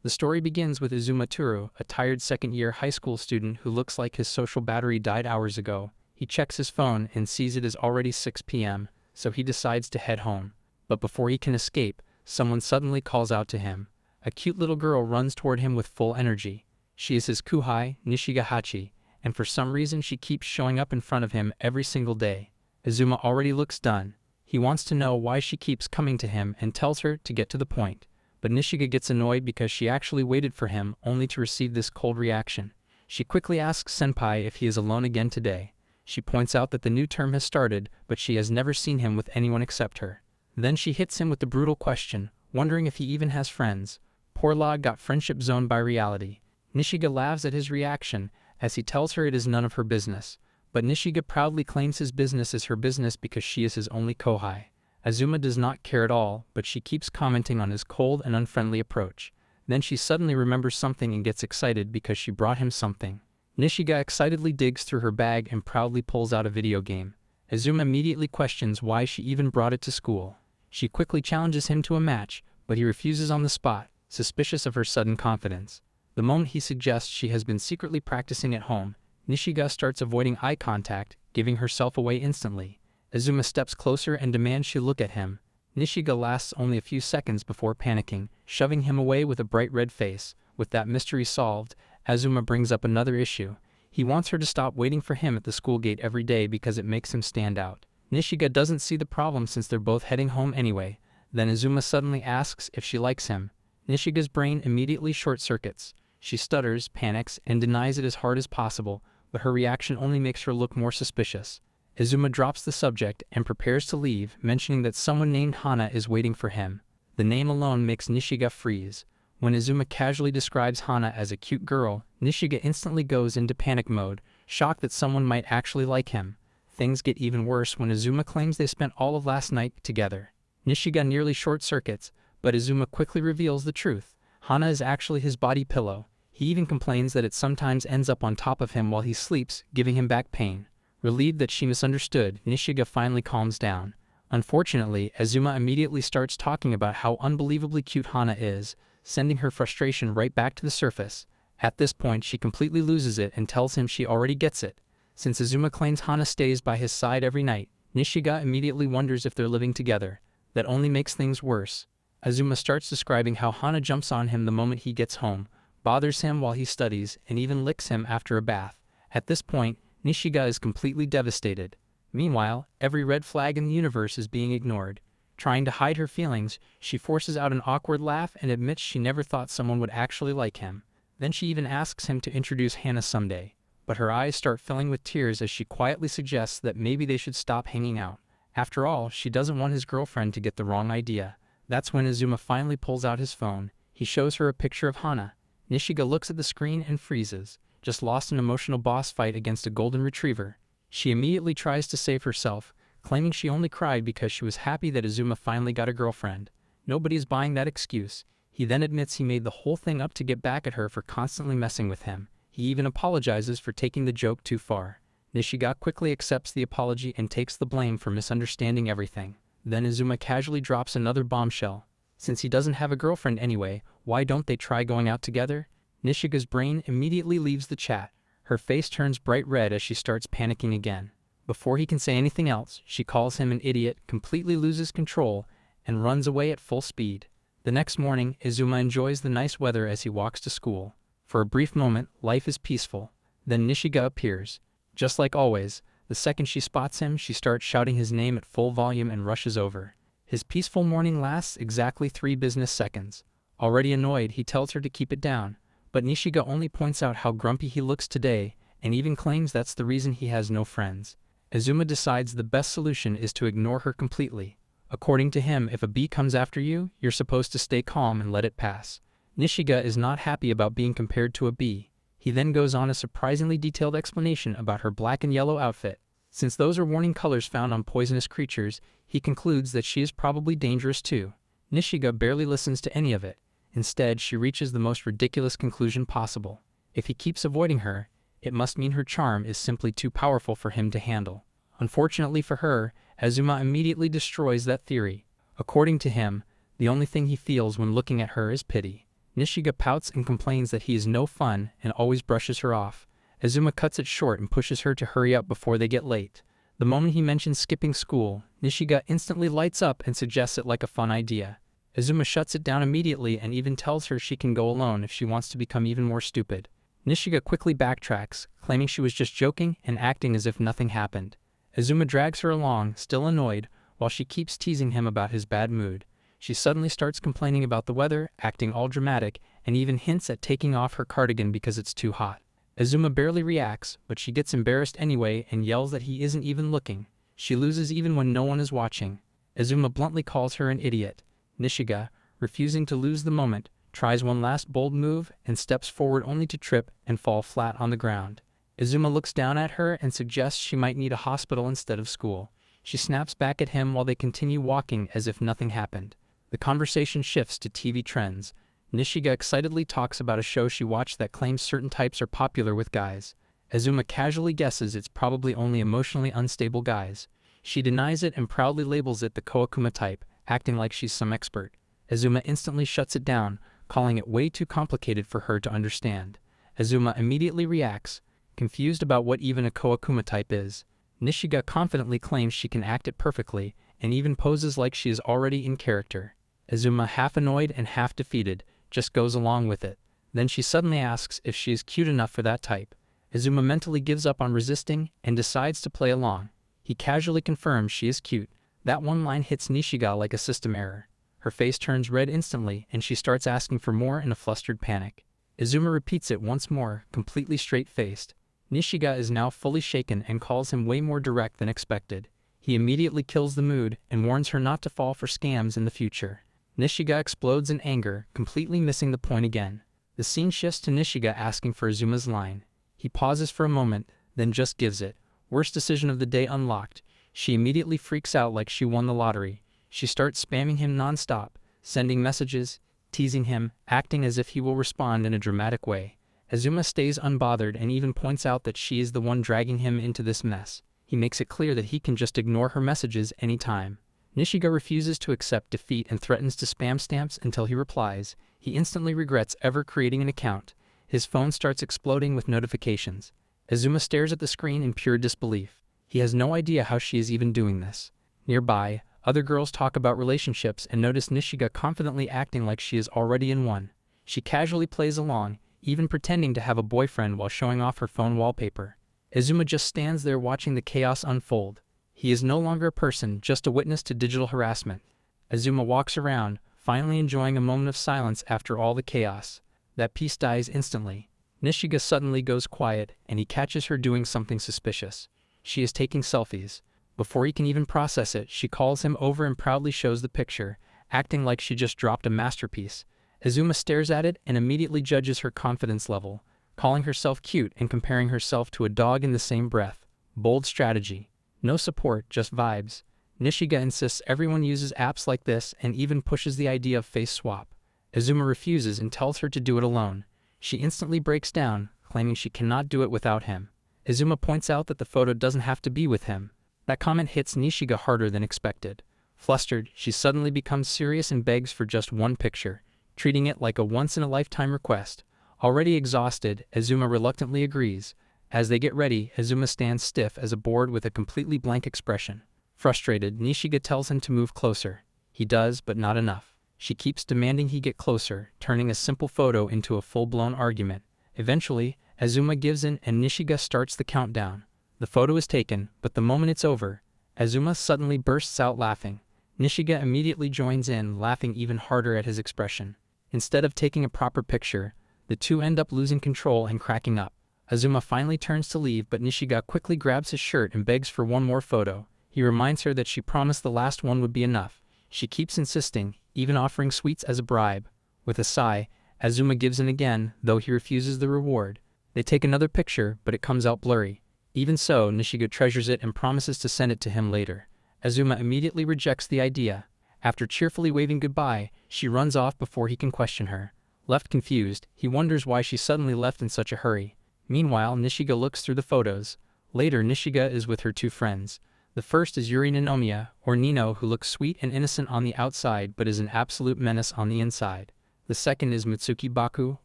The story begins with Izuma Turu, a tired second-year high school student who looks like his social battery died hours ago. He checks his phone and sees it is already 6 p.m., so he decides to head home. But before he can escape, someone suddenly calls out to him. A cute little girl runs toward him with full energy. She is his kuhai, Nishiga Hachi, and for some reason she keeps showing up in front of him every single day. Izuma already looks done. He wants to know why she keeps coming to him and tells her to get to the point. But Nishiga gets annoyed because she actually waited for him only to receive this cold reaction. She quickly asks Senpai if he is alone again today. She points out that the new term has started, but she has never seen him with anyone except her. Then she hits him with the brutal question, wondering if he even has friends. Poor lad got friendship zoned by reality. Nishiga laughs at his reaction, as he tells her it is none of her business. But Nishiga proudly claims his business is her business because she is his only kohai. Izuma does not care at all, but she keeps commenting on his cold and unfriendly approach. Then she suddenly remembers something and gets excited because she brought him something. Nishiga excitedly digs through her bag and proudly pulls out a video game. Izuma immediately questions why she even brought it to school. She quickly challenges him to a match, but he refuses on the spot, suspicious of her sudden confidence. The moment he suggests she has been secretly practicing at home, Nishiga starts avoiding eye contact, giving herself away instantly. Izuma steps closer and demands she look at him. Nishiga lasts only a few seconds before panicking, shoving him away with a bright red face. With that mystery solved, Izuma brings up another issue. He wants her to stop waiting for him at the school gate every day because it makes him stand out. Nishiga doesn't see the problem since they're both heading home anyway. Then Izuma suddenly asks if she likes him. Nishiga's brain immediately short-circuits. She stutters, panics, and denies it as hard as possible, but her reaction only makes her look more suspicious. Izuma drops the subject and prepares to leave, mentioning that someone named Hana is waiting for him. The name alone makes Nishiga freeze. When Izuma casually describes Hana as a cute girl, Nishiga instantly goes into panic mode, shocked that someone might actually like him. Things get even worse when Izuma claims they spent all of last night together. Nishiga nearly short-circuits, but Izuma quickly reveals the truth. Hana is actually his body pillow. He even complains that it sometimes ends up on top of him while he sleeps, giving him back pain. Relieved that she misunderstood, Nishiga finally calms down. Unfortunately, Izuma immediately starts talking about how unbelievably cute Hana is, sending her frustration right back to the surface. At this point, she completely loses it and tells him she already gets it. Since Izuma claims Hana stays by his side every night, Nishiga immediately wonders if they're living together. That only makes things worse. Izuma starts describing how Hana jumps on him the moment he gets home, bothers him while he studies, and even licks him after a bath. At this point, Nishiga is completely devastated. Meanwhile, every red flag in the universe is being ignored. Trying to hide her feelings, she forces out an awkward laugh and admits she never thought someone would actually like him. Then she even asks him to introduce Hana someday. But her eyes start filling with tears as she quietly suggests that maybe they should stop hanging out. After all, she doesn't want his girlfriend to get the wrong idea. That's when Izuma finally pulls out his phone. He shows her a picture of Hana. Nishiga looks at the screen and freezes, just lost an emotional boss fight against a golden retriever. She immediately tries to save herself, claiming she only cried because she was happy that Izuma finally got a girlfriend. Nobody's buying that excuse. He then admits he made the whole thing up to get back at her for constantly messing with him. He even apologizes for taking the joke too far. Nishiga quickly accepts the apology and takes the blame for misunderstanding everything. Then Izuma casually drops another bombshell. Since he doesn't have a girlfriend anyway, why don't they try going out together? Nishiga's brain immediately leaves the chat. Her face turns bright red as she starts panicking again. Before he can say anything else, she calls him an idiot, completely loses control, and runs away at full speed. The next morning, Izuma enjoys the nice weather as he walks to school. For a brief moment, life is peaceful. Then Nishiga appears. Just like always, the second she spots him, she starts shouting his name at full volume and rushes over. His peaceful morning lasts exactly 3 business seconds. Already annoyed, he tells her to keep it down. But Nishiga only points out how grumpy he looks today, and even claims that's the reason he has no friends. Izuma decides the best solution is to ignore her completely. According to him, if a bee comes after you, you're supposed to stay calm and let it pass. Nishiga is not happy about being compared to a bee. He then goes on a surprisingly detailed explanation about her black and yellow outfit. Since those are warning colors found on poisonous creatures, he concludes that she is probably dangerous too. Nishiga barely listens to any of it. Instead, she reaches the most ridiculous conclusion possible. If he keeps avoiding her, it must mean her charm is simply too powerful for him to handle. Unfortunately for her, Izuma immediately destroys that theory. According to him, the only thing he feels when looking at her is pity. Nishiga pouts and complains that he is no fun and always brushes her off. Azuma cuts it short and pushes her to hurry up before they get late. The moment he mentions skipping school, Nishiga instantly lights up and suggests it like a fun idea. Azuma shuts it down immediately and even tells her she can go alone if she wants to become even more stupid. Nishiga quickly backtracks, claiming she was just joking and acting as if nothing happened. Azuma drags her along, still annoyed, while she keeps teasing him about his bad mood. She suddenly starts complaining about the weather, acting all dramatic, and even hints at taking off her cardigan because it's too hot. Azuma barely reacts, but she gets embarrassed anyway and yells that he isn't even looking. She loses even when no one is watching. Azuma bluntly calls her an idiot. Nishiga, refusing to lose the moment, tries one last bold move and steps forward only to trip and fall flat on the ground. Azuma looks down at her and suggests she might need a hospital instead of school. She snaps back at him while they continue walking as if nothing happened. The conversation shifts to TV trends. Nishiga excitedly talks about a show she watched that claims certain types are popular with guys. Azuma casually guesses it's probably only emotionally unstable guys. She denies it and proudly labels it the Koakuma type, acting like she's some expert. Azuma instantly shuts it down, calling it way too complicated for her to understand. Azuma immediately reacts, confused about what even a Koakuma type is. Nishiga confidently claims she can act it perfectly, and even poses like she is already in character. Azuma, half annoyed and half defeated, just goes along with it. Then she suddenly asks if she is cute enough for that type. Azuma mentally gives up on resisting and decides to play along. He casually confirms she is cute. That one line hits Nishiga like a system error. Her face turns red instantly and she starts asking for more in a flustered panic. Azuma repeats it once more, completely straight-faced. Nishiga is now fully shaken and calls him way more direct than expected. He immediately kills the mood and warns her not to fall for scams in the future. Nishiga explodes in anger, completely missing the point again. The scene shifts to Nishiga asking for Azuma's line. He pauses for a moment, then just gives it. Worst decision of the day unlocked. She immediately freaks out like she won the lottery. She starts spamming him non-stop, sending messages, teasing him, acting as if he will respond in a dramatic way. Azuma stays unbothered and even points out that she is the one dragging him into this mess. He makes it clear that he can just ignore her messages anytime. Nishiga refuses to accept defeat and threatens to spam stamps until he replies. He instantly regrets ever creating an account. His phone starts exploding with notifications. Azuma stares at the screen in pure disbelief. He has no idea how she is even doing this. Nearby, other girls talk about relationships and notice Nishiga confidently acting like she is already in one. She casually plays along, even pretending to have a boyfriend while showing off her phone wallpaper. Azuma just stands there watching the chaos unfold. He is no longer a person, just a witness to digital harassment. Azuma walks around, finally enjoying a moment of silence after all the chaos. That peace dies instantly. Nishiga suddenly goes quiet, and he catches her doing something suspicious. She is taking selfies. Before he can even process it, she calls him over and proudly shows the picture, acting like she just dropped a masterpiece. Azuma stares at it and immediately judges her confidence level, calling herself cute and comparing herself to a dog in the same breath. Bold strategy. No support, just vibes. Nishiga insists everyone uses apps like this and even pushes the idea of face swap. Azuma refuses and tells her to do it alone. She instantly breaks down, claiming she cannot do it without him. Azuma points out that the photo doesn't have to be with him. That comment hits Nishiga harder than expected. Flustered, she suddenly becomes serious and begs for just one picture, treating it like a once-in-a-lifetime request. Already exhausted, Azuma reluctantly agrees. As they get ready, Azuma stands stiff as a board with a completely blank expression. Frustrated, Nishiga tells him to move closer. He does, but not enough. She keeps demanding he get closer, turning a simple photo into a full-blown argument. Eventually, Azuma gives in and Nishiga starts the countdown. The photo is taken, but the moment it's over, Azuma suddenly bursts out laughing. Nishiga immediately joins in, laughing even harder at his expression. Instead of taking a proper picture, the two end up losing control and cracking up. Azuma finally turns to leave, but Nishiga quickly grabs his shirt and begs for one more photo. He reminds her that she promised the last one would be enough. She keeps insisting, even offering sweets as a bribe. With a sigh, Azuma gives in again, though he refuses the reward. They take another picture, but it comes out blurry. Even so, Nishiga treasures it and promises to send it to him later. Azuma immediately rejects the idea. After cheerfully waving goodbye, she runs off before he can question her. Left confused, he wonders why she suddenly left in such a hurry. Meanwhile, Nishiga looks through the photos. Later, Nishiga is with her two friends. The first is Yuri Ninomiya, or Nino, who looks sweet and innocent on the outside but is an absolute menace on the inside. The second is Mitsuki Baku,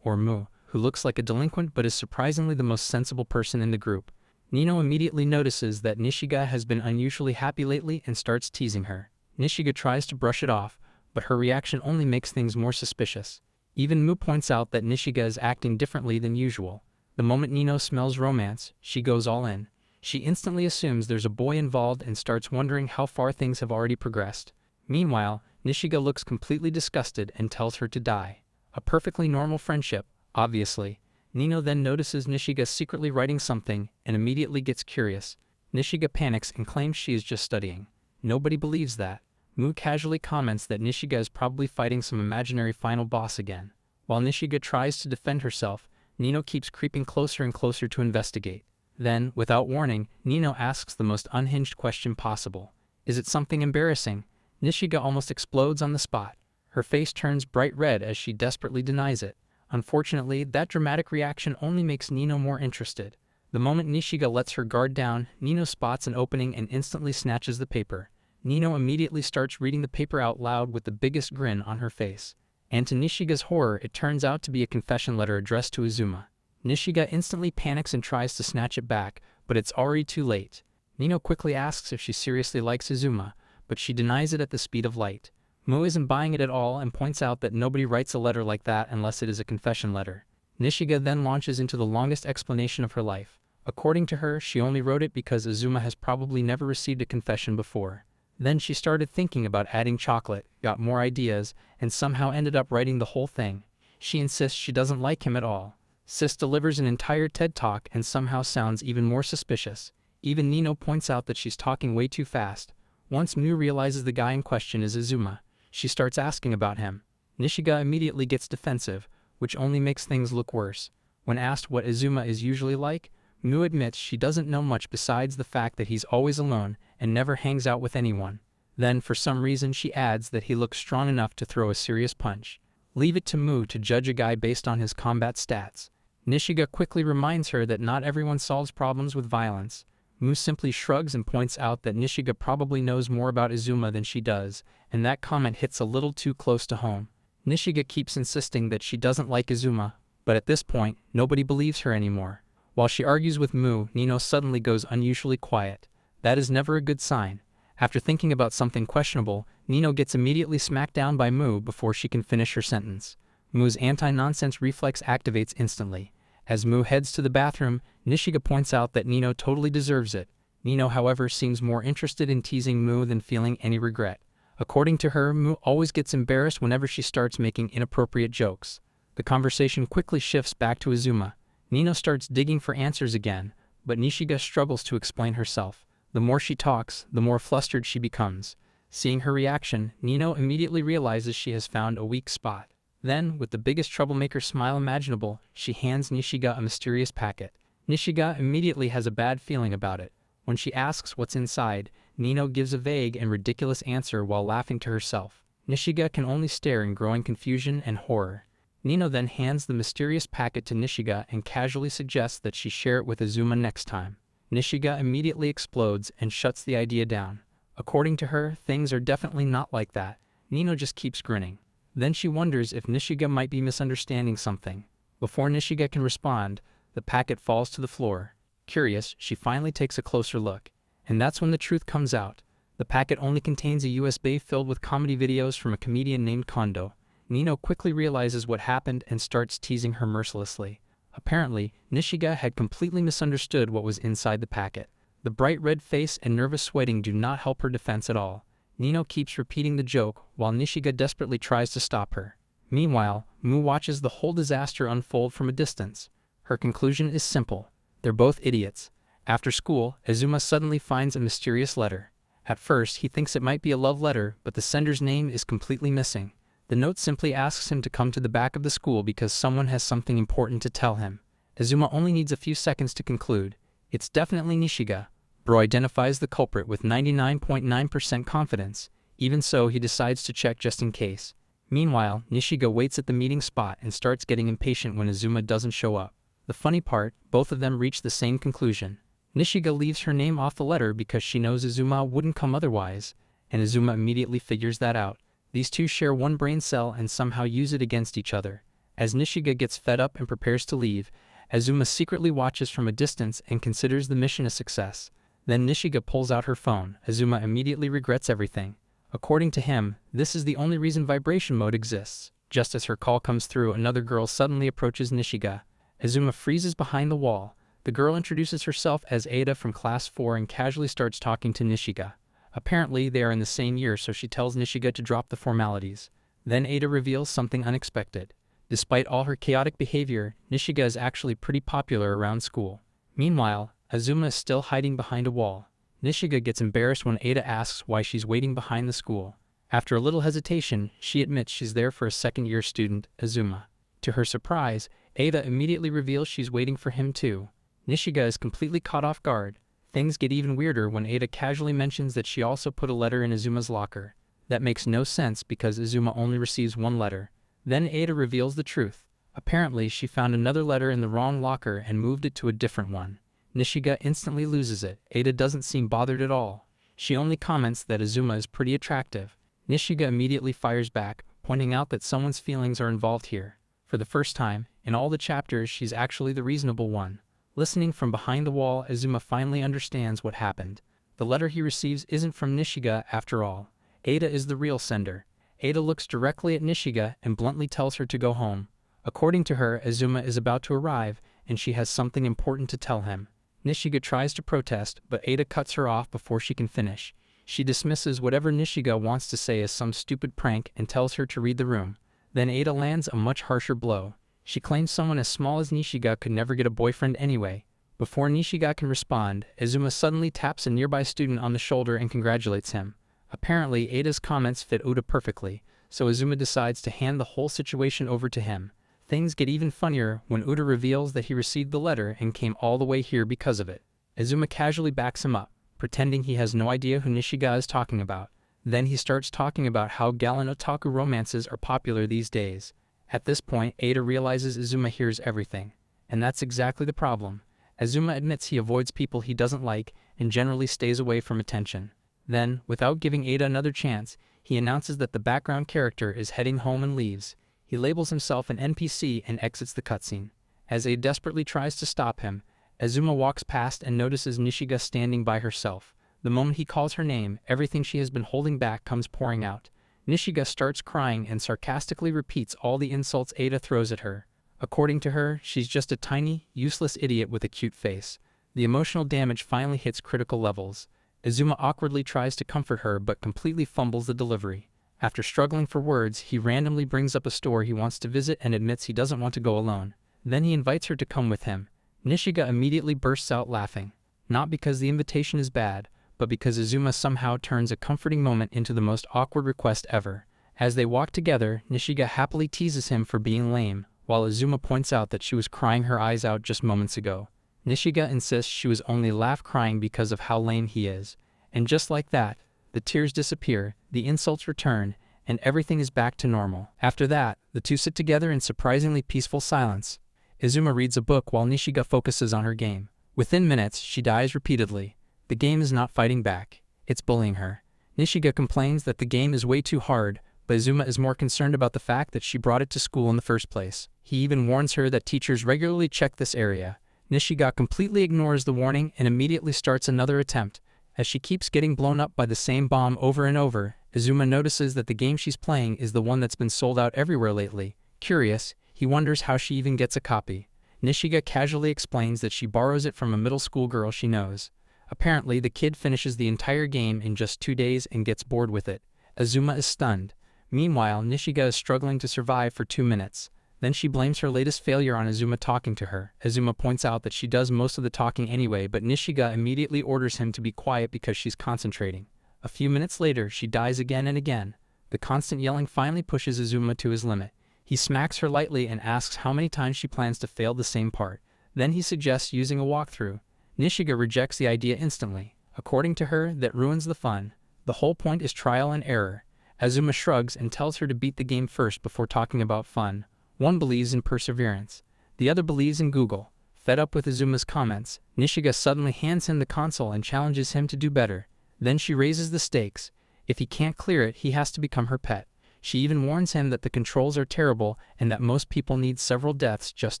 or Mu, who looks like a delinquent but is surprisingly the most sensible person in the group. Nino immediately notices that Nishiga has been unusually happy lately and starts teasing her. Nishiga tries to brush it off, but her reaction only makes things more suspicious. Even Mu points out that Nishiga is acting differently than usual. The moment Nino smells romance, she goes all in. She instantly assumes there's a boy involved and starts wondering how far things have already progressed. Meanwhile, Nishiga looks completely disgusted and tells her to die. A perfectly normal friendship, obviously. Nino then notices Nishiga secretly writing something and immediately gets curious. Nishiga panics and claims she is just studying. Nobody believes that. Mu casually comments that Nishiga is probably fighting some imaginary final boss again. While Nishiga tries to defend herself, Nino keeps creeping closer and closer to investigate. Then, without warning, Nino asks the most unhinged question possible. Is it something embarrassing? Nishiga almost explodes on the spot. Her face turns bright red as she desperately denies it. Unfortunately, that dramatic reaction only makes Nino more interested. The moment Nishiga lets her guard down, Nino spots an opening and instantly snatches the paper. Nino immediately starts reading the paper out loud with the biggest grin on her face. And to Nishiga's horror, it turns out to be a confession letter addressed to Izuma. Nishiga instantly panics and tries to snatch it back, but it's already too late. Nino quickly asks if she seriously likes Izuma, but she denies it at the speed of light. Mu isn't buying it at all and points out that nobody writes a letter like that unless it is a confession letter. Nishiga then launches into the longest explanation of her life. According to her, she only wrote it because Izuma has probably never received a confession before. Then she started thinking about adding chocolate, got more ideas, and somehow ended up writing the whole thing. She insists she doesn't like him at all. Sis delivers an entire TED talk and somehow sounds even more suspicious. Even Nino points out that she's talking way too fast. Once Mu realizes the guy in question is Izuma, she starts asking about him. Nishiga immediately gets defensive, which only makes things look worse. When asked what Izuma is usually like, Mu admits she doesn't know much besides the fact that he's always alone and never hangs out with anyone. Then, for some reason, she adds that he looks strong enough to throw a serious punch. Leave it to Mu to judge a guy based on his combat stats. Nishiga quickly reminds her that not everyone solves problems with violence. Mu simply shrugs and points out that Nishiga probably knows more about Izuma than she does, and that comment hits a little too close to home. Nishiga keeps insisting that she doesn't like Izuma, but at this point, nobody believes her anymore. While she argues with Mu, Nino suddenly goes unusually quiet. That is never a good sign. After thinking about something questionable, Nino gets immediately smacked down by Mu before she can finish her sentence. Mu's anti-nonsense reflex activates instantly. As Mu heads to the bathroom, Nishiga points out that Nino totally deserves it. Nino, however, seems more interested in teasing Mu than feeling any regret. According to her, Mu always gets embarrassed whenever she starts making inappropriate jokes. The conversation quickly shifts back to Izuma. Nino starts digging for answers again, but Nishiga struggles to explain herself. The more she talks, the more flustered she becomes. Seeing her reaction, Nino immediately realizes she has found a weak spot. Then, with the biggest troublemaker smile imaginable, she hands Nishiga a mysterious packet. Nishiga immediately has a bad feeling about it. When she asks what's inside, Nino gives a vague and ridiculous answer while laughing to herself. Nishiga can only stare in growing confusion and horror. Nino then hands the mysterious packet to Nishiga and casually suggests that she share it with Izuma next time. Nishiga immediately explodes and shuts the idea down. According to her, things are definitely not like that. Nino just keeps grinning. Then she wonders if Nishiga might be misunderstanding something. Before Nishiga can respond, the packet falls to the floor. Curious, she finally takes a closer look. And that's when the truth comes out. The packet only contains a USB filled with comedy videos from a comedian named Kondo. Nino quickly realizes what happened and starts teasing her mercilessly. Apparently, Nishiga had completely misunderstood what was inside the packet. The bright red face and nervous sweating do not help her defense at all. Nino keeps repeating the joke, while Nishiga desperately tries to stop her. Meanwhile, Mu watches the whole disaster unfold from a distance. Her conclusion is simple. They're both idiots. After school, Izuma suddenly finds a mysterious letter. At first, he thinks it might be a love letter, but the sender's name is completely missing. The note simply asks him to come to the back of the school because someone has something important to tell him. Izuma only needs a few seconds to conclude. It's definitely Nishiga. Bro identifies the culprit with 99.9% confidence. Even so, he decides to check just in case. Meanwhile, Nishiga waits at the meeting spot and starts getting impatient when Izuma doesn't show up. The funny part, both of them reach the same conclusion. Nishiga leaves her name off the letter because she knows Izuma wouldn't come otherwise, and Izuma immediately figures that out. These two share one brain cell and somehow use it against each other. As Nishiga gets fed up and prepares to leave, Azuma secretly watches from a distance and considers the mission a success. Then Nishiga pulls out her phone. Azuma immediately regrets everything. According to him, this is the only reason vibration mode exists. Just as her call comes through, another girl suddenly approaches Nishiga. Azuma freezes behind the wall. The girl introduces herself as Ada from class 4 and casually starts talking to Nishiga. Apparently, they are in the same year, so she tells Nishiga to drop the formalities. Then Ada reveals something unexpected. Despite all her chaotic behavior, Nishiga is actually pretty popular around school. Meanwhile, Azuma is still hiding behind a wall. Nishiga gets embarrassed when Ada asks why she's waiting behind the school. After a little hesitation, she admits she's there for a second-year student, Azuma. To her surprise, Ada immediately reveals she's waiting for him too. Nishiga is completely caught off guard. Things get even weirder when Ada casually mentions that she also put a letter in Azuma's locker. That makes no sense because Azuma only receives one letter. Then Ada reveals the truth. Apparently, she found another letter in the wrong locker and moved it to a different one. Nishiga instantly loses it. Ada doesn't seem bothered at all. She only comments that Azuma is pretty attractive. Nishiga immediately fires back, pointing out that someone's feelings are involved here. For the first time, in all the chapters, she's actually the reasonable one. Listening from behind the wall, Azuma finally understands what happened. The letter he receives isn't from Nishiga after all. Ada is the real sender. Ada looks directly at Nishiga and bluntly tells her to go home. According to her, Azuma is about to arrive, and she has something important to tell him. Nishiga tries to protest, but Ada cuts her off before she can finish. She dismisses whatever Nishiga wants to say as some stupid prank and tells her to read the room. Then Ada lands a much harsher blow. She claims someone as small as Nishiga could never get a boyfriend anyway. Before Nishiga can respond, Azuma suddenly taps a nearby student on the shoulder and congratulates him. Apparently, Ada's comments fit Uda perfectly, so Azuma decides to hand the whole situation over to him. Things get even funnier when Uda reveals that he received the letter and came all the way here because of it. Azuma casually backs him up, pretending he has no idea who Nishiga is talking about. Then he starts talking about how gallant otaku romances are popular these days. At this point, Ada realizes Azuma hears everything. And that's exactly the problem. Azuma admits he avoids people he doesn't like and generally stays away from attention. Then, without giving Ada another chance, he announces that the background character is heading home and leaves. He labels himself an NPC and exits the cutscene. As Ada desperately tries to stop him, Azuma walks past and notices Nishiga standing by herself. The moment he calls her name, everything she has been holding back comes pouring out. Nishiga starts crying and sarcastically repeats all the insults Ada throws at her. According to her, she's just a tiny, useless idiot with a cute face. The emotional damage finally hits critical levels. Azuma awkwardly tries to comfort her but completely fumbles the delivery. After struggling for words, he randomly brings up a store he wants to visit and admits he doesn't want to go alone. Then he invites her to come with him. Nishiga immediately bursts out laughing. Not because the invitation is bad, but because Azuma somehow turns a comforting moment into the most awkward request ever. As they walk together, Nishiga happily teases him for being lame, while Azuma points out that she was crying her eyes out just moments ago. Nishiga insists she was only crying because of how lame he is. And just like that, the tears disappear, the insults return, and everything is back to normal. After that, the two sit together in surprisingly peaceful silence. Azuma reads a book while Nishiga focuses on her game. Within minutes, she dies repeatedly. The game is not fighting back. It's bullying her. Nishiga complains that the game is way too hard, but Azuma is more concerned about the fact that she brought it to school in the first place. He even warns her that teachers regularly check this area. Nishiga completely ignores the warning and immediately starts another attempt. As she keeps getting blown up by the same bomb over and over, Azuma notices that the game she's playing is the one that's been sold out everywhere lately. Curious, he wonders how she even gets a copy. Nishiga casually explains that she borrows it from a middle school girl she knows. Apparently, the kid finishes the entire game in just 2 days and gets bored with it. Azuma is stunned. Meanwhile, Nishiga is struggling to survive for 2 minutes. Then she blames her latest failure on Azuma talking to her. Azuma points out that she does most of the talking anyway, but Nishiga immediately orders him to be quiet because she's concentrating. A few minutes later, she dies again and again. The constant yelling finally pushes Azuma to his limit. He smacks her lightly and asks how many times she plans to fail the same part. Then he suggests using a walkthrough. Nishiga rejects the idea instantly. According to her, that ruins the fun. The whole point is trial and error. Azuma shrugs and tells her to beat the game first before talking about fun. One believes in perseverance. The other believes in Google. Fed up with Azuma's comments, Nishiga suddenly hands him the console and challenges him to do better. Then she raises the stakes. If he can't clear it, he has to become her pet. She even warns him that the controls are terrible and that most people need several deaths just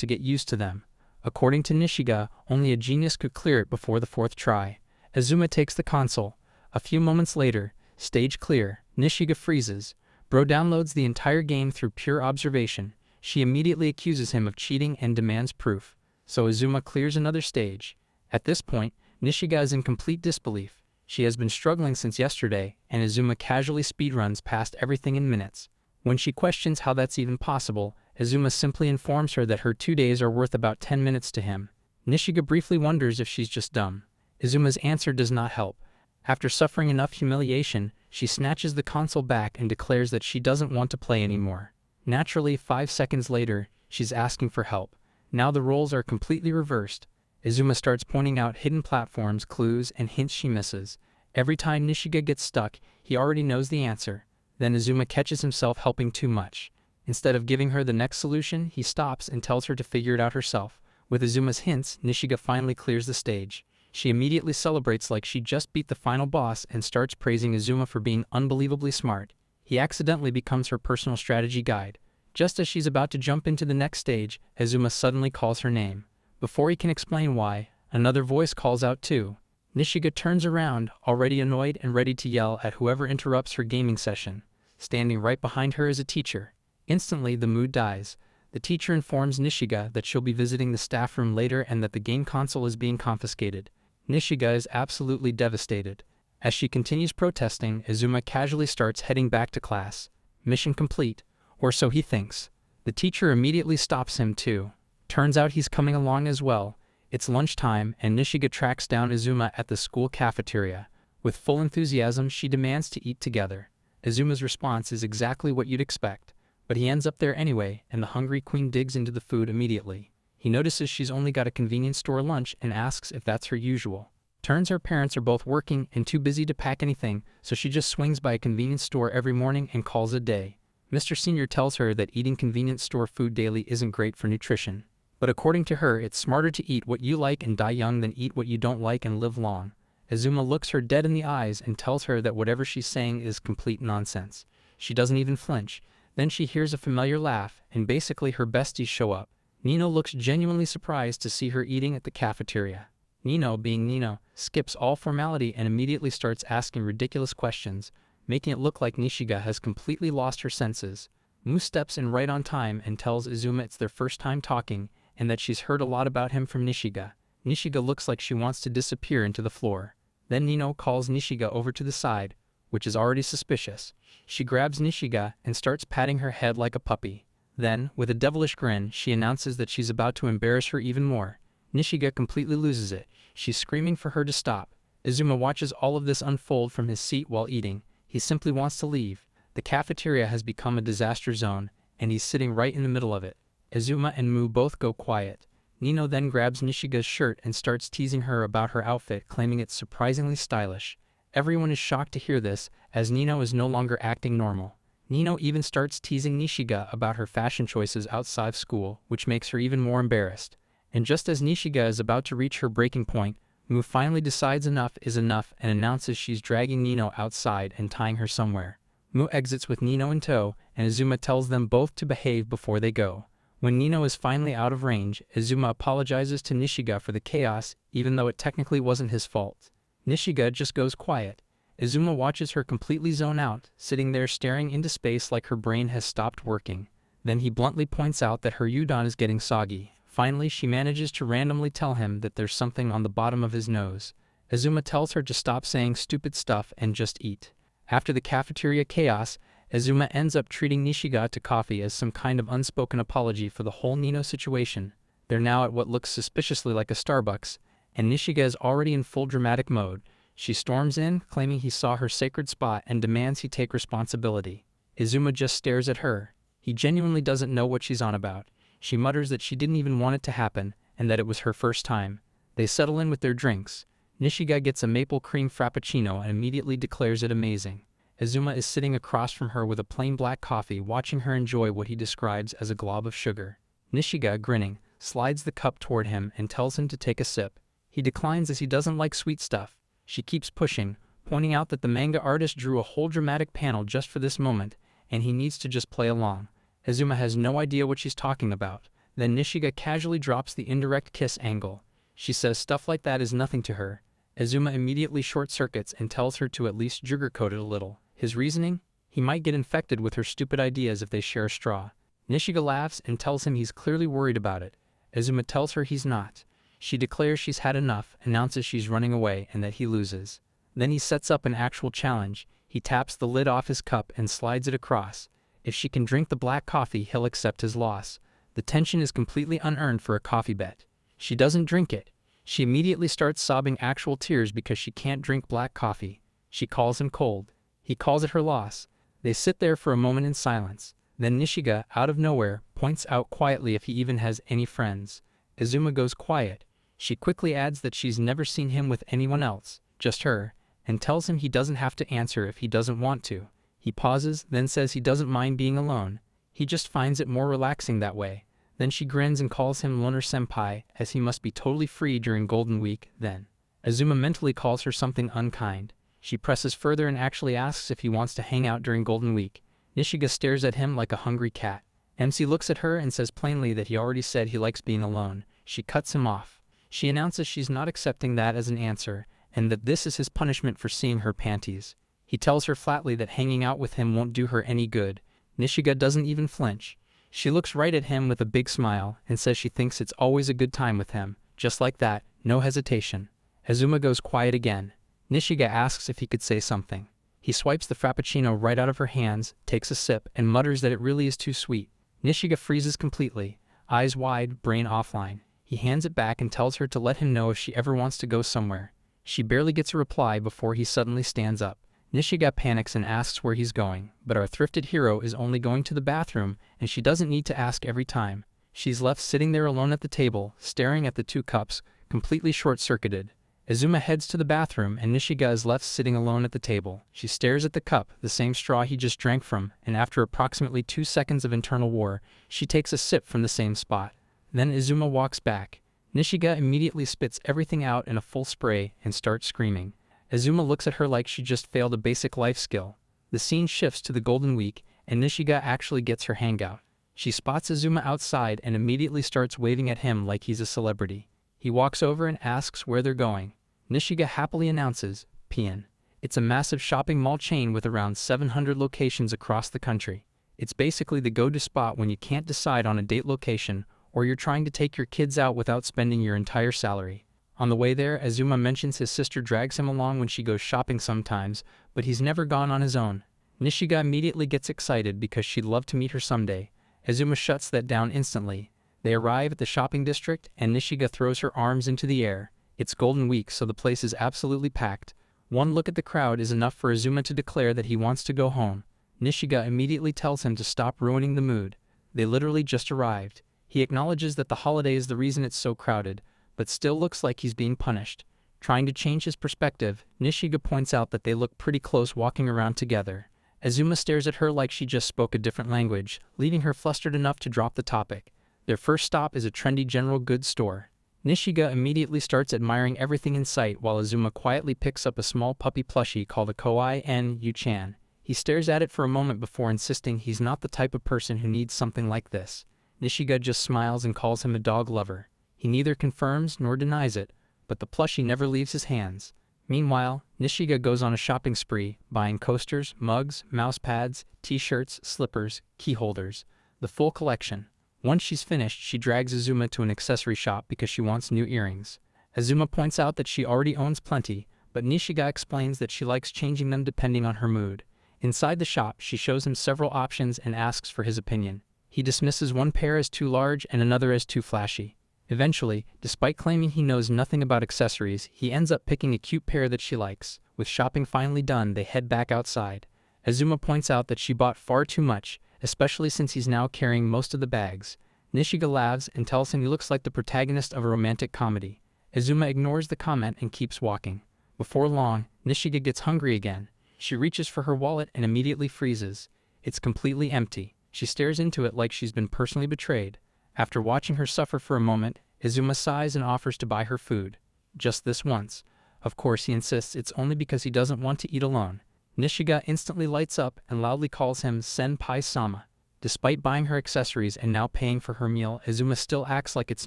to get used to them. According to Nishiga, only a genius could clear it before the fourth try. Azuma takes the console. A few moments later, stage clear, Nishiga freezes. Bro downloads the entire game through pure observation. She immediately accuses him of cheating and demands proof. So Azuma clears another stage. At this point, Nishiga is in complete disbelief. She has been struggling since yesterday, and Azuma casually speedruns past everything in minutes. When she questions how that's even possible, Azuma simply informs her that her 2 days are worth about 10 minutes to him. Nishiga briefly wonders if she's just dumb. Azuma's answer does not help. After suffering enough humiliation, she snatches the console back and declares that she doesn't want to play anymore. Naturally, 5 seconds later, she's asking for help. Now the roles are completely reversed. Azuma starts pointing out hidden platforms, clues, and hints she misses. Every time Nishiga gets stuck, he already knows the answer. Then Azuma catches himself helping too much. Instead of giving her the next solution, he stops and tells her to figure it out herself. With Azuma's hints, Nishiga finally clears the stage. She immediately celebrates like she just beat the final boss and starts praising Azuma for being unbelievably smart. He accidentally becomes her personal strategy guide. Just as she's about to jump into the next stage, Azuma suddenly calls her name. Before he can explain why, another voice calls out too. Nishiga turns around, already annoyed and ready to yell at whoever interrupts her gaming session. Standing right behind her is a teacher. Instantly, the mood dies. The teacher informs Nishiga that she'll be visiting the staff room later and that the game console is being confiscated. Nishiga is absolutely devastated. As she continues protesting, Azuma casually starts heading back to class. Mission complete, or so he thinks. The teacher immediately stops him too. Turns out he's coming along as well. It's lunchtime, and Nishiga tracks down Azuma at the school cafeteria. With full enthusiasm, she demands to eat together. Azuma's response is exactly what you'd expect. But he ends up there anyway, and the hungry queen digs into the food immediately. He notices she's only got a convenience store lunch and asks if that's her usual. Turns her parents are both working and too busy to pack anything, so she just swings by a convenience store every morning and calls it a day. Mr. Senior tells her that eating convenience store food daily isn't great for nutrition. But according to her, it's smarter to eat what you like and die young than eat what you don't like and live long. Azuma looks her dead in the eyes and tells her that whatever she's saying is complete nonsense. She doesn't even flinch. Then she hears a familiar laugh, and basically her besties show up. Nino looks genuinely surprised to see her eating at the cafeteria. Nino, being Nino, skips all formality and immediately starts asking ridiculous questions, making it look like Nishiga has completely lost her senses. Mu steps in right on time and tells Azuma it's their first time talking, and that she's heard a lot about him from Nishiga. Nishiga looks like she wants to disappear into the floor. Then Nino calls Nishiga over to the side, which is already suspicious. She grabs Nishiga and starts patting her head like a puppy. Then, with a devilish grin, she announces that she's about to embarrass her even more. Nishiga completely loses it. She's screaming for her to stop. Azuma watches all of this unfold from his seat while eating. He simply wants to leave. The cafeteria has become a disaster zone, and he's sitting right in the middle of it. Azuma and Mu both go quiet. Nino then grabs Nishiga's shirt and starts teasing her about her outfit, claiming it's surprisingly stylish. Everyone is shocked to hear this, as Nino is no longer acting normal. Nino even starts teasing Nishiga about her fashion choices outside school, which makes her even more embarrassed. And just as Nishiga is about to reach her breaking point, Mu finally decides enough is enough and announces she's dragging Nino outside and tying her somewhere. Mu exits with Nino in tow, and Azuma tells them both to behave before they go. When Nino is finally out of range, Azuma apologizes to Nishiga for the chaos, even though it technically wasn't his fault. Nishiga just goes quiet. Azuma watches her completely zone out, sitting there staring into space like her brain has stopped working. Then he bluntly points out that her udon is getting soggy. Finally, she manages to randomly tell him that there's something on the bottom of his nose. Azuma tells her to stop saying stupid stuff and just eat. After the cafeteria chaos, Azuma ends up treating Nishiga to coffee as some kind of unspoken apology for the whole Nino situation. They're now at what looks suspiciously like a Starbucks, and Nishiga is already in full dramatic mode. She storms in, claiming he saw her sacred spot and demands he take responsibility. Azuma just stares at her. He genuinely doesn't know what she's on about. She mutters that she didn't even want it to happen, and that it was her first time. They settle in with their drinks. Nishiga gets a maple cream frappuccino and immediately declares it amazing. Azuma is sitting across from her with a plain black coffee, watching her enjoy what he describes as a glob of sugar. Nishiga, grinning, slides the cup toward him and tells him to take a sip. He declines as he doesn't like sweet stuff. She keeps pushing, pointing out that the manga artist drew a whole dramatic panel just for this moment, and he needs to just play along. Azuma has no idea what she's talking about. Then Nishiga casually drops the indirect kiss angle. She says stuff like that is nothing to her. Azuma immediately short-circuits and tells her to at least sugarcoat it a little. His reasoning? He might get infected with her stupid ideas if they share a straw. Nishiga laughs and tells him he's clearly worried about it. Azuma tells her he's not. She declares she's had enough, announces she's running away, and that he loses. Then he sets up an actual challenge. He taps the lid off his cup and slides it across. If she can drink the black coffee, he'll accept his loss. The tension is completely unearned for a coffee bet. She doesn't drink it. She immediately starts sobbing actual tears because she can't drink black coffee. She calls him cold. He calls it her loss. They sit there for a moment in silence. Then Nishiga, out of nowhere, points out quietly if he even has any friends. Azuma goes quiet. She quickly adds that she's never seen him with anyone else, just her, and tells him he doesn't have to answer if he doesn't want to. He pauses, then says he doesn't mind being alone. He just finds it more relaxing that way. Then she grins and calls him Loner Senpai, as he must be totally free during Golden Week. Then Azuma mentally calls her something unkind. She presses further and actually asks if he wants to hang out during Golden Week. Nishiga stares at him like a hungry cat. MC looks at her and says plainly that he already said he likes being alone. She cuts him off. She announces she's not accepting that as an answer, and that this is his punishment for seeing her panties. He tells her flatly that hanging out with him won't do her any good. Nishiga doesn't even flinch. She looks right at him with a big smile and says she thinks it's always a good time with him. Just like that, no hesitation. Azuma goes quiet again. Nishiga asks if he could say something. He swipes the frappuccino right out of her hands, takes a sip, and mutters that it really is too sweet. Nishiga freezes completely, eyes wide, brain offline. He hands it back and tells her to let him know if she ever wants to go somewhere. She barely gets a reply before he suddenly stands up. Nishiga panics and asks where he's going, but our thrifted hero is only going to the bathroom, and she doesn't need to ask every time. She's left sitting there alone at the table, staring at the two cups, completely short-circuited. Azuma heads to the bathroom, and Nishiga is left sitting alone at the table. She stares at the cup, the same straw he just drank from, and after approximately 2 seconds of internal war, she takes a sip from the same spot. Then Azuma walks back. Nishiga immediately spits everything out in a full spray and starts screaming. Azuma looks at her like she just failed a basic life skill. The scene shifts to the Golden Week, and Nishiga actually gets her hangout. She spots Azuma outside and immediately starts waving at him like he's a celebrity. He walks over and asks where they're going. Nishiga happily announces, Pian. It's a massive shopping mall chain with around 700 locations across the country. It's basically the go-to spot when you can't decide on a date location, or you're trying to take your kids out without spending your entire salary. On the way there, Azuma mentions his sister drags him along when she goes shopping sometimes, but he's never gone on his own. Nishiga immediately gets excited because she'd love to meet her someday. Azuma shuts that down instantly. They arrive at the shopping district, and Nishiga throws her arms into the air. It's Golden Week, so the place is absolutely packed. One look at the crowd is enough for Azuma to declare that he wants to go home. Nishiga immediately tells him to stop ruining the mood. They literally just arrived. He acknowledges that the holiday is the reason it's so crowded, but still looks like he's being punished. Trying to change his perspective, Nishiga points out that they look pretty close walking around together. Azuma stares at her like she just spoke a different language, leaving her flustered enough to drop the topic. Their first stop is a trendy general goods store. Nishiga immediately starts admiring everything in sight while Azuma quietly picks up a small puppy plushie called a Koi N Yu-chan. He stares at it for a moment before insisting he's not the type of person who needs something like this. Nishiga just smiles and calls him a dog lover. He neither confirms nor denies it, but the plushie never leaves his hands. Meanwhile, Nishiga goes on a shopping spree, buying coasters, mugs, mouse pads, t-shirts, slippers, key holders, the full collection. Once she's finished, she drags Azuma to an accessory shop because she wants new earrings. Azuma points out that she already owns plenty, but Nishiga explains that she likes changing them depending on her mood. Inside the shop, she shows him several options and asks for his opinion. He dismisses one pair as too large and another as too flashy. Eventually, despite claiming he knows nothing about accessories, he ends up picking a cute pair that she likes. With shopping finally done, they head back outside. Azuma points out that she bought far too much, especially since he's now carrying most of the bags. Nishiga laughs and tells him he looks like the protagonist of a romantic comedy. Azuma ignores the comment and keeps walking. Before long, Nishiga gets hungry again. She reaches for her wallet and immediately freezes. It's completely empty. She stares into it like she's been personally betrayed. After watching her suffer for a moment, Azuma sighs and offers to buy her food. Just this once. Of course, he insists it's only because he doesn't want to eat alone. Nishiga instantly lights up and loudly calls him Senpai-sama. Despite buying her accessories and now paying for her meal, Izuma still acts like it's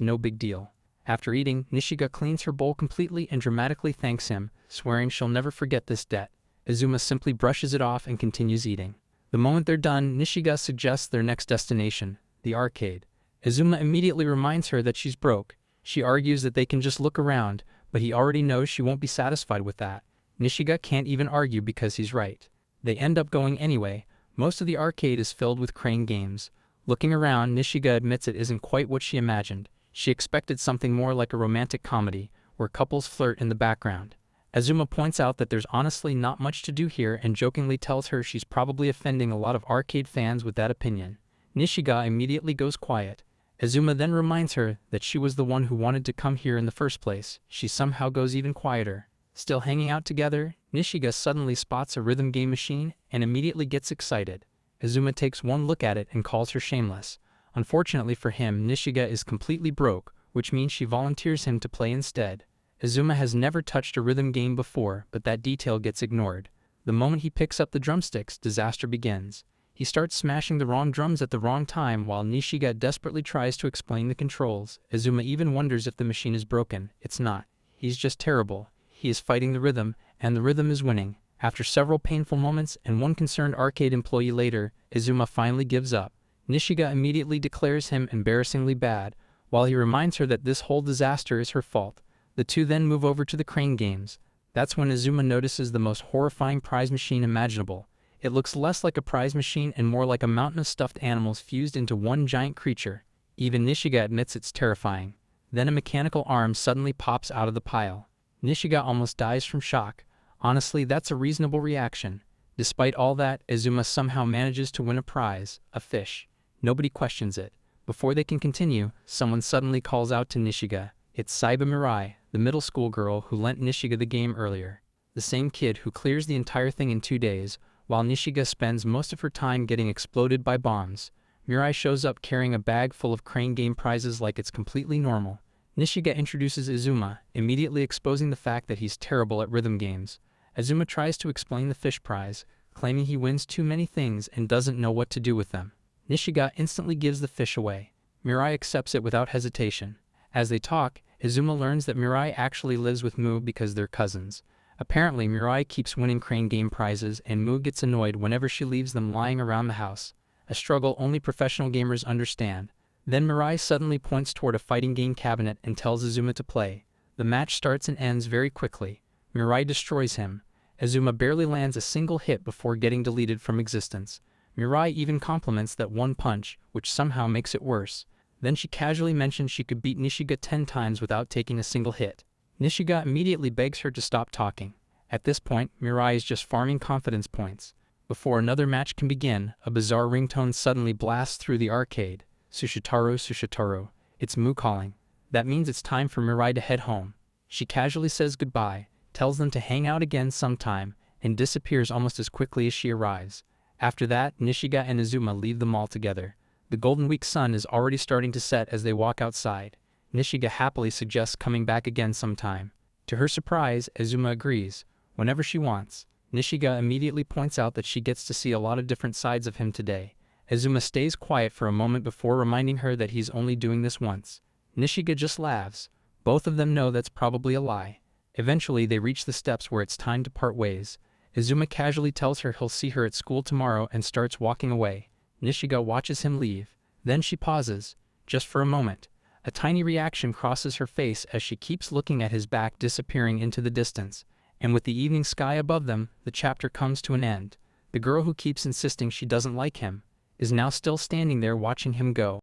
no big deal. After eating, Nishiga cleans her bowl completely and dramatically thanks him, swearing she'll never forget this debt. Izuma simply brushes it off and continues eating. The moment they're done, Nishiga suggests their next destination, the arcade. Izuma immediately reminds her that she's broke. She argues that they can just look around, but he already knows she won't be satisfied with that. Nishiga can't even argue because he's right. They end up going anyway. Most of the arcade is filled with crane games. Looking around, Nishiga admits it isn't quite what she imagined. She expected something more like a romantic comedy, where couples flirt in the background. Izuma points out that there's honestly not much to do here and jokingly tells her she's probably offending a lot of arcade fans with that opinion. Nishiga immediately goes quiet. Izuma then reminds her that she was the one who wanted to come here in the first place. She somehow goes even quieter. Still hanging out together, Nishiga suddenly spots a rhythm game machine and immediately gets excited. Izuma takes one look at it and calls her shameless. Unfortunately for him, Nishiga is completely broke, which means she volunteers him to play instead. Izuma has never touched a rhythm game before, but that detail gets ignored. The moment he picks up the drumsticks, disaster begins. He starts smashing the wrong drums at the wrong time while Nishiga desperately tries to explain the controls. Izuma even wonders if the machine is broken. It's not. He's just terrible. He is fighting the rhythm, and the rhythm is winning. After several painful moments and one concerned arcade employee later, Izuma finally gives up. Nishiga immediately declares him embarrassingly bad, while he reminds her that this whole disaster is her fault. The two then move over to the crane games. That's when Izuma notices the most horrifying prize machine imaginable. It looks less like a prize machine and more like a mountain of stuffed animals fused into one giant creature. Even Nishiga admits it's terrifying. Then a mechanical arm suddenly pops out of the pile. Nishiga almost dies from shock. Honestly, that's a reasonable reaction. Despite all that, Izuma somehow manages to win a prize, a fish. Nobody questions it. Before they can continue, someone suddenly calls out to Nishiga. It's Saiba Mirai, the middle school girl who lent Nishiga the game earlier. The same kid who clears the entire thing in 2 days, while Nishiga spends most of her time getting exploded by bombs. Mirai shows up carrying a bag full of crane game prizes like it's completely normal. Nishiga introduces Izuma, immediately exposing the fact that he's terrible at rhythm games. Izuma tries to explain the fish prize, claiming he wins too many things and doesn't know what to do with them. Nishiga instantly gives the fish away. Mirai accepts it without hesitation. As they talk, Izuma learns that Mirai actually lives with Mu because they're cousins. Apparently, Mirai keeps winning crane game prizes and Mu gets annoyed whenever she leaves them lying around the house. A struggle only professional gamers understand. Then Mirai suddenly points toward a fighting game cabinet and tells Izuma to play. The match starts and ends very quickly. Mirai destroys him. Izuma barely lands a single hit before getting deleted from existence. Mirai even compliments that one punch, which somehow makes it worse. Then she casually mentions she could beat Nishiga 10 times without taking a single hit. Nishiga immediately begs her to stop talking. At this point, Mirai is just farming confidence points. Before another match can begin, a bizarre ringtone suddenly blasts through the arcade. Sushitaru, Sushitaru. It's Mu calling. That means it's time for Mirai to head home. She casually says goodbye, tells them to hang out again sometime, and disappears almost as quickly as she arrives. After that, Nishiga and Izuma leave the mall together. The Golden Week sun is already starting to set as they walk outside. Nishiga happily suggests coming back again sometime. To her surprise, Izuma agrees, whenever she wants. Nishiga immediately points out that she gets to see a lot of different sides of him today. Izuma stays quiet for a moment before reminding her that he's only doing this once. Nishiga just laughs. Both of them know that's probably a lie. Eventually, they reach the steps where it's time to part ways. Izuma casually tells her he'll see her at school tomorrow and starts walking away. Nishiga watches him leave. Then she pauses, just for a moment. A tiny reaction crosses her face as she keeps looking at his back disappearing into the distance. And with the evening sky above them, the chapter comes to an end. The girl who keeps insisting she doesn't like him is now still standing there watching him go.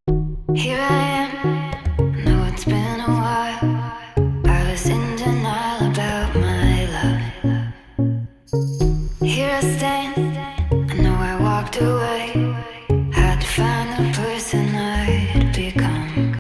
Here I am, know it's been a while. I was in denial about my love. Here I stand, I know I walked away.